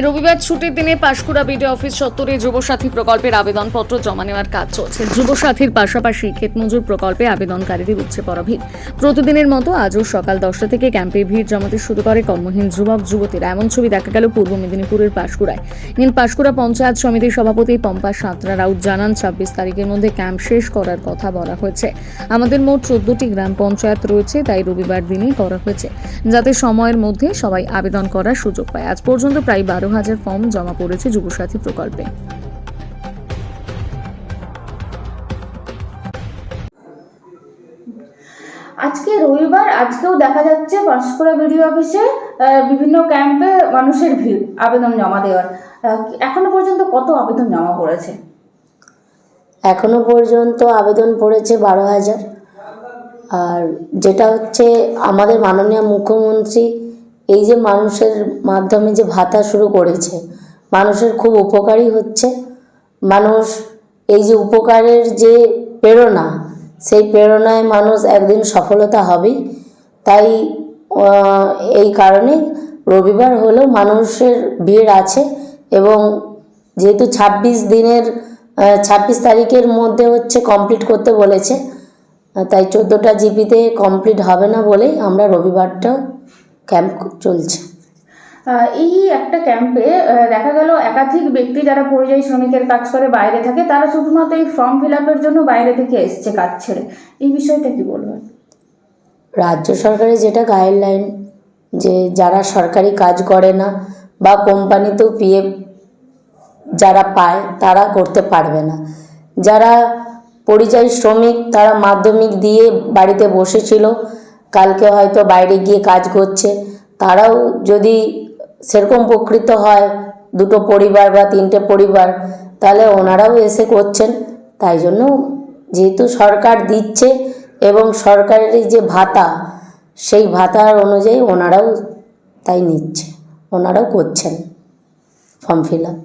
রবিবার ছুটির দিনে পাঁশকুড়া বিডিও অফিস চত্বরে যুবসাথী প্রকল্পের আবেদনপত্র জমা নেওয়ার কাজ চলছে। যুবসাথীর পাশাপাশি ক্ষেতমজুর প্রকল্পে আবেদনকারীদের উপচে পড়া ভিড়। প্রতিদিনের মতো আজও সকাল 10টা থেকে ক্যাম্পে ভিড় জমাতে শুরু করে কর্মহীন যুবক যুবতীরা। এমন ছবি দেখা গেল পূর্ব মেদিনীপুরের পাঁশকুড়ায়। পাঁশকুড়া পঞ্চায়েত সমিতির সভাপতি পম্পা সাঁতরা রাউত জানান, 26 তারিখের মধ্যে ক্যাম্প শেষ করার কথা বলা হয়েছে। আমাদের মোট 14টি গ্রাম পঞ্চায়েত রয়েছে, তাই রবিবার দিনেই করা হয়েছে, যাতে সময়ের মধ্যে সবাই আবেদন করার সুযোগ পায়। আজ পর্যন্ত প্রায় 12,000 ফর্ম জমা পড়েছে যুবসাথী প্রকল্পে। আজকে রবিবার, আজকেও দেখা যাচ্ছে পাঁশকুড়া বিডিও অফিসে বিভিন্ন ক্যাম্পে মানুষের ভিড় আবেদন জমা দেওয়ার। এখনো পর্যন্ত কত আবেদন জমা পড়েছে? এখনো পর্যন্ত আবেদন পড়েছে 12,000। আর যেটা হচ্ছে, আমাদের মাননীয় মুখ্যমন্ত্রী এই যে মানুষের মাধ্যমে যে ভাতা শুরু করেছে, মানুষের খুব উপকারী হচ্ছে। মানুষ এই যে উপকারের যে প্রেরণা, সেই প্রেরণায় মানুষ একদিন সফলতা হবেই। তাই এই কারণে রবিবার হলেও মানুষের ভিড় আছে। এবং যেহেতু 26 তারিখের মধ্যে হচ্ছে কমপ্লিট করতে বলেছে, তাই 14টা জিপিতে কমপ্লিট হবে না বলেই আমরা রবিবারটাও ক্যাম্প চলছে। এই একটা ক্যাম্পে দেখা গেল একাধিক ব্যক্তি যারা পরিযায়ী শ্রমিকের কাজ করে বাইরে থাকে, তারা শুধুমাত্র এই ফর্ম ফিল আপের জন্য বাইরে থেকে এসছে কাজ ছেড়ে। এই বিষয়টা কি বলবেন? রাজ্য সরকারের যেটা গাইডলাইন, যে যারা সরকারি কাজ করে না বা কোম্পানিতেও পিএফ যারা পায় তারা করতে পারবে না। যারা পরিযায়ী শ্রমিক, তারা মাধ্যমিক দিয়ে বাড়িতে বসেছিল, কালকে হয়তো বাইরে গিয়ে কাজ করছে, তারাও যদি সেরকম উপকৃত হয়, দুটো পরিবার বা 3টে পরিবার, তাহলে ওনারাও এসে করছেন। তাই জন্য যেহেতু সরকার দিচ্ছে এবং সরকারের যে ভাতা, সেই ভাতার অনুযায়ী ওনারাও তাই নিচ্ছে, ওনারাও করছেন ফর্ম ফিল আপ।